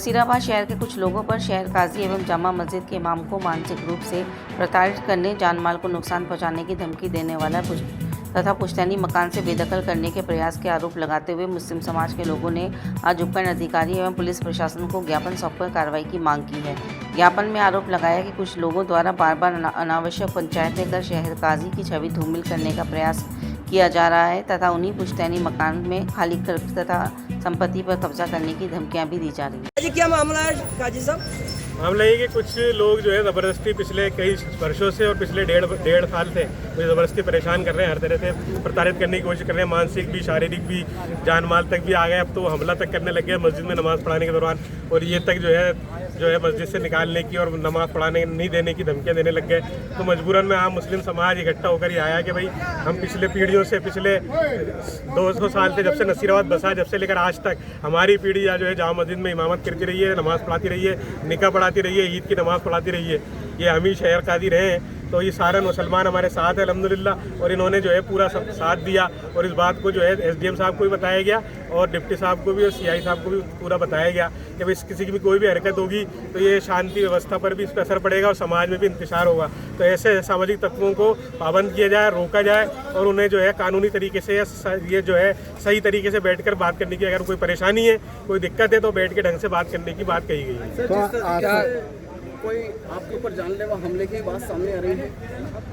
नसीराबाद शहर के कुछ लोगों पर शहर काजी एवं जामा मस्जिद के इमाम को मानसिक रूप से प्रताड़ित करने, जान माल को नुकसान पहुंचाने की धमकी देने वाला तथा पुश्तैनी मकान से बेदखल करने के प्रयास के आरोप लगाते हुए मुस्लिम समाज के लोगों ने आज उपखंड अधिकारी एवं पुलिस प्रशासन को ज्ञापन सौंपकर कार्रवाई की मांग की है। ज्ञापन में आरोप लगाया कि कुछ लोगों द्वारा बार बार अनावश्यक पंचायतें कर शहर काजी की छवि धूमिल करने का प्रयास किया जा रहा है तथा उन्हीं पुश्तैनी मकान में खाली कर तथा संपत्ति पर कब्जा करने की धमकियां भी दी जा रही हैं। जी क्या मामला है काजी साहब? मामला ये कि कुछ लोग जो है ज़बरदस्ती पिछले कई वर्षों से और पिछले डेढ़ साल से मुझे ज़बरदस्ती परेशान कर रहे हैं, हर तरह से प्रताड़ित करने की कोशिश कर रहे हैं, मानसिक भी, शारीरिक भी, जान माल तक भी आ गए। अब तो हमला तक करने लग गए मस्जिद में नमाज़ पढ़ाने के दौरान, और ये तक जो है मस्जिद से निकालने की और नमाज़ पढ़ाने नहीं देने की धमकियाँ देने लग गए। तो मजबूरन में आम मुस्लिम समाज इकट्ठा होकर ये आया कि भाई हम पिछले पीढ़ियों से, पिछले 200 साल से, जब से नसीराबाद बसा, जब से लेकर आज तक हमारी पीढ़ी जो है जामा मस्जिद में इमामत करती रही है, नमाज़ पढ़ाती रही है, निकाह पढ़ाती रही है, ईद की नमाज़ पढ़ाती रही है। ये हम ही शहर काजी रहे हैं, तो ये सारे मुसलमान हमारे साथ है अल्हम्दुलिल्लाह। और इन्होंने जो है पूरा सब साथ दिया, और इस बात को जो है SDM साहब को भी बताया गया और डिप्टी साहब को भी और CI साहब को भी पूरा बताया गया कि भाई किसी की भी कोई भी हरकत होगी तो ये शांति व्यवस्था पर भी इस पर असर पड़ेगा और समाज में भी इंतशार होगा। तो ऐसे सामाजिक तत्वों को पाबंद किया जाए, रोका जाए, और उन्हें जो है कानूनी तरीके से ये जो है सही तरीके से बैठकर बात करने की, अगर कोई परेशानी है, कोई दिक्कत है, तो बैठ के ढंग से बात करने की बात कही गई है। कोई आपके ऊपर जानलेवा हमले की बात सामने आ रही है?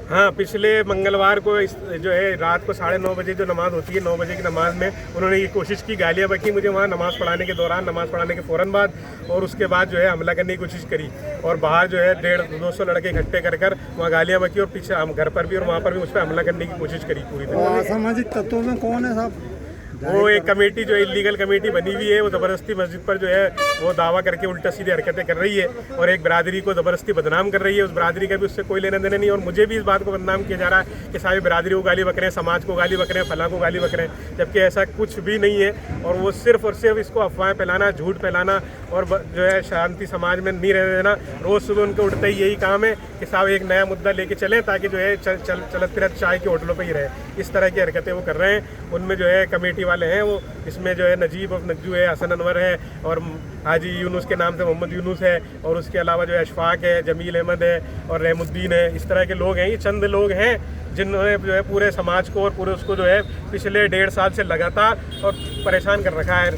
हाँ, पिछले मंगलवार को जो है रात को 9:30 बजे जो नमाज़ होती है, 9 बजे की नमाज़ में उन्होंने ये कोशिश की, गालियाँ बकी मुझे वहाँ नमाज़ पढ़ाने के दौरान, नमाज़ पढ़ाने के फ़ौरन बाद, और उसके बाद जो है हमला करने की कोशिश करी, और बाहर जो है 150-200 लड़के इकट्ठे कर वहाँ गालियाँ बकी, और पीछे हम घर पर भी और वहाँ पर भी उस पर हमला करने की कोशिश करी पूरी तरह। सामाजिक तत्वों में कौन है साहब? वो एक कमेटी जो इलीगल कमेटी बनी हुई है, वो ज़बरदस्ती मस्जिद पर जो है वो दावा करके उल्टा सीधी हरकतें कर रही है, और एक बरादरी को ज़बरदस्ती बदनाम कर रही है। उस बरादरी का भी उससे कोई लेना देना नहीं, और मुझे भी इस बात को बदनाम किया जा रहा है कि सारी बरादरी को गाली बक रहे हैं, समाज को गाली बक रहे हैं, फलां को गाली बक रहे हैं, जबकि ऐसा कुछ भी नहीं है। और वो सिर्फ और सिर्फ इसको अफवाहें फैलाना, झूठ फैलाना, और जो है शांति समाज में नहीं रहने देना। रोज़ सुबह उनके उठते ही यही काम है कि साहब एक नया मुद्दा लेके चलें, ताकि जो है चलत फिरत चाय के होटलों पर ही रहे। इस तरह की हरकतें वो कर रहे हैं। उनमें जो है कमेटी वाले हैं, वो इसमें जो है नजीब और नज्जू है, हसन अनवर है, और हाजी यूनुस के नाम से मोहम्मद यूनुस है, और उसके अलावा जो है अशफाक है, जमील अहमद है, और रहमुद्दीन है। इस तरह के लोग हैं, ये चंद लोग हैं जिन्होंने जो है पूरे समाज को और पूरे उसको जो है पिछले 1.5 साल से लगातार और परेशान कर रखा है,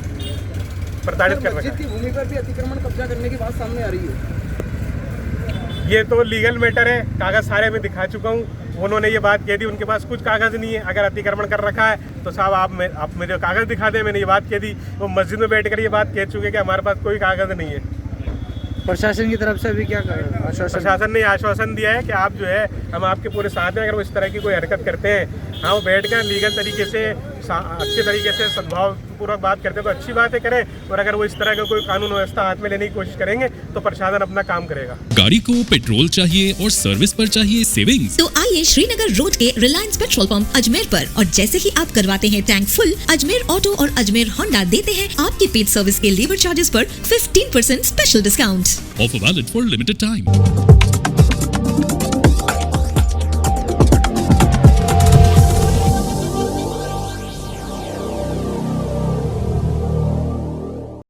प्रताड़ित कर रखा है। की भूमि पर भी अतिक्रमण कब्जा करने की बात सामने आ रही है। ये तो लीगल मैटर है, कागज़ सारे मैं दिखा चुका हूँ। उन्होंने ये बात कह दी, उनके पास कुछ कागज़ नहीं है। अगर अतिक्रमण कर रखा है तो साहब आप मुझे कागज़ दिखा दें। मैंने ये बात कह दी, वो मस्जिद में बैठकर ये बात कह चुके कि हमारे पास कोई कागज़ नहीं है। प्रशासन की तरफ से भी क्या प्रशासन ने आश्वासन दिया है कि आप जो है हम आपके पूरे साथ हैं। अगर वो इस तरह की कोई हरकत करते हैं, हाँ, वो बैठकर लीगल तरीके से अच्छे तरीके से सद्भावपूर्वक बात करते हैं तो अच्छी बात है, करें। और अगर वो इस तरह का कोई कानून व्यवस्था हाथ में लेने की कोशिश करेंगे तो प्रशासन अपना काम करेगा। गाड़ी को पेट्रोल चाहिए और सर्विस पर चाहिए सेविंग्स, तो आइए श्रीनगर रोड के रिलायंस पेट्रोल पंप अजमेर पर, और जैसे ही आप करवाते हैं टैंक फुल, अजमेर ऑटो और अजमेर होंडा देते हैं आपकी पेड सर्विस के लेबर चार्जेस पर 15% special discount. Offer valid for limited time.